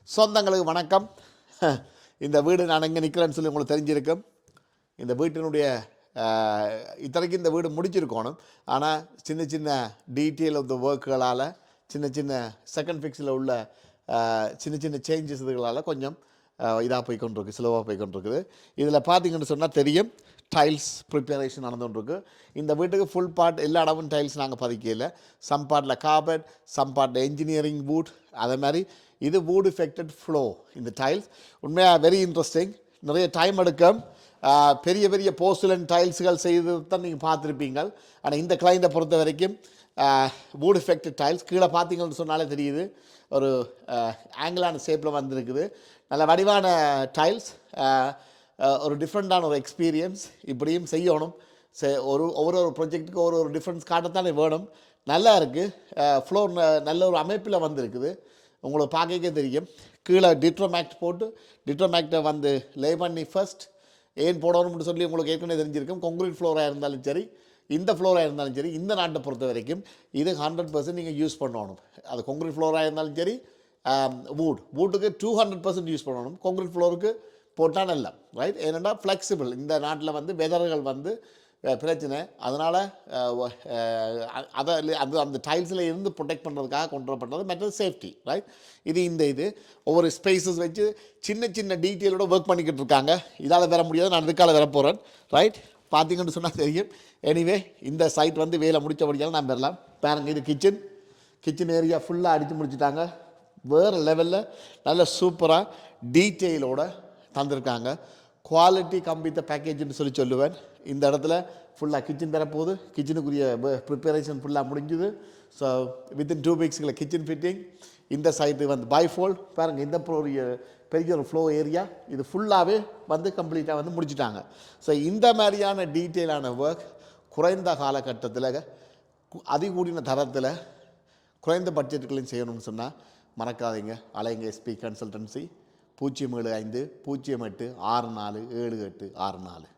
சொந்தங்களுக்கு வணக்கம். இந்த வீடு நான் எங்கே நிற்கிறேன்னு சொல்லி உங்களுக்கு தெரிஞ்சிருக்கும். இந்த வீட்டினுடைய இத்தனைக்கு இந்த வீடு முடிச்சிருக்கணும். ஆனால் சின்ன சின்ன டீட்டெயில் ஆஃப் த ஒர்க்குகளால், சின்ன சின்ன செகண்ட் ஃபிக்ஸில் உள்ள சின்ன சின்ன சேஞ்சஸ் இதுகளால் கொஞ்சம் இதாக போய்கொண்டிருக்கு, ஸ்லோவாக போய்கொண்டிருக்குது. இதில் பார்த்தீங்கன்னு சொன்னால் தெரியும், டைல்ஸ் ப்ரிப்பரேஷன் நடந்துகிட்ருக்கு. இந்த வீட்டுக்கு ஃபுல் பார்ட் எல்லா இடமும் டைல்ஸ் நாங்கள் பதிக்கல. சம் பார்ட்டில் கார்பெட், சம் பார்ட்டில் என்ஜினியரிங் வுட், அதே மாதிரி இது வுட் எஃபெக்டட் ஃப்ளோ. இந்த டைல்ஸ் உண்மையாக வெரி இன்ட்ரெஸ்டிங். நிறைய டைம் எடுக்கும். பெரிய பெரிய போர்சிலன் டைல்ஸுகள் செய்து தான் நீங்கள் பார்த்துருப்பீங்க. ஆனால் இந்த கிளைண்ட்டை பொறுத்த வரைக்கும் வுட் எஃபெக்டட் டைல்ஸ் கீழே பார்த்தீங்கன்னு சொன்னாலே தெரியுது, ஒரு ஆங்கிளான ஷேப்பில் வந்திருக்குது. நல்ல வடிவான டைல்ஸ், ஒரு டிஃப்ரெண்ட்டான ஒரு எக்ஸ்பீரியன்ஸ். இப்படியும் செய்யணும். ஒவ்வொரு ப்ரொஜெக்ட்டுக்கு ஒரு டிஃப்ரென்ஸ் காட்டத்தானே வேணும். நல்லா இருக்குது. ஃப்ளோர் நல்ல ஒரு அமைப்பில் வந்திருக்குது. உங்களுக்கு பார்க்கவே தெரியும். கீழே டிட்ரோமேக்ட் போட்டு டிட்ரோமேக்டை வந்து லே பண்ணி ஃபர்ஸ்ட் ஏன் போடணும்னு சொல்லி உங்களுக்கு ஏற்கனவே தெரிஞ்சிருக்கும். கான்கிரீட் ஃப்ளோராக இருந்தாலும் சரி, இந்த ஃப்ளோராக இருந்தாலும் சரி, இந்த நாட்டை பொறுத்த வரைக்கும் இது 100% நீங்கள் யூஸ் பண்ணணும். அது கான்கிரீட் ஃப்ளோராக இருந்தாலும் சரி, வுட்டுக்கு 200% யூஸ் பண்ணணும். கான்கிரீட் ஃப்ளோருக்கு போட்டால் நல்லா, ரைட்? ஏன்னா ஃப்ளெக்சிபிள். இந்த நாட்டில் வந்து வெதர்கள் வந்து பிரச்சனை. அதனால் அதை அந்த டைல்ஸில் இருந்து ப்ரொடெக்ட் பண்ணுறதுக்காக கொண்டு வரப்பட்டது. மற்றது சேஃப்டி, ரைட்? இது ஒவ்வொரு ஸ்பேஸஸ் வச்சு சின்ன சின்ன டீட்டெயிலோட ஒர்க் பண்ணிக்கிட்டு இருக்காங்க. இதால் வர முடியாது, நான் இதுக்கால வர போகிறேன், ரைட்? பார்த்தீங்கன்னு சொன்னால் தெரியும். எனிவே இந்த சைட் வந்து வேலை முடித்தபடியால் நான் பெறலாம். பாருங்க, இது கிச்சன் ஏரியா ஃபுல்லாக அடித்து முடிச்சுட்டாங்க. வேறு லெவலில் நல்ல சூப்பராக டீட்டெயிலோடு தந்திருக்காங்க. குவாலிட்டி கம்ப்ளீட் பேக்கேஜ்னு சொல்லுவேன். இந்த இடத்துல ஃபுல்லாக கிச்சன் தரப்போகுது. கிச்சனுக்குரிய ப்ரிப்பரேஷன் ஃபுல்லாக முடிஞ்சுது. ஸோ வித்தின் 2 வீக்ஸுக்குள்ள கிச்சன் ஃபிட்டிங். இந்த சைட்டு வந்து பைஃபோல்ட் பாருங்கள். இந்த பெரிய ஒரு ஃப்ளோ ஏரியா இது ஃபுல்லாகவே வந்து கம்ப்ளீட்டாக வந்து முடிச்சுட்டாங்க. ஸோ இந்த மாதிரியான டீட்டெயிலான ஒர்க் குறைந்த காலகட்டத்தில், அதிகூடின தரத்தில், குறைந்த பட்ஜெட்டுகளையும் செய்யணும்னு சொன்னால் மறக்காதீங்க, அலைங்க எஸ்பி கன்சல்டன்சி 075 08 64 78 64.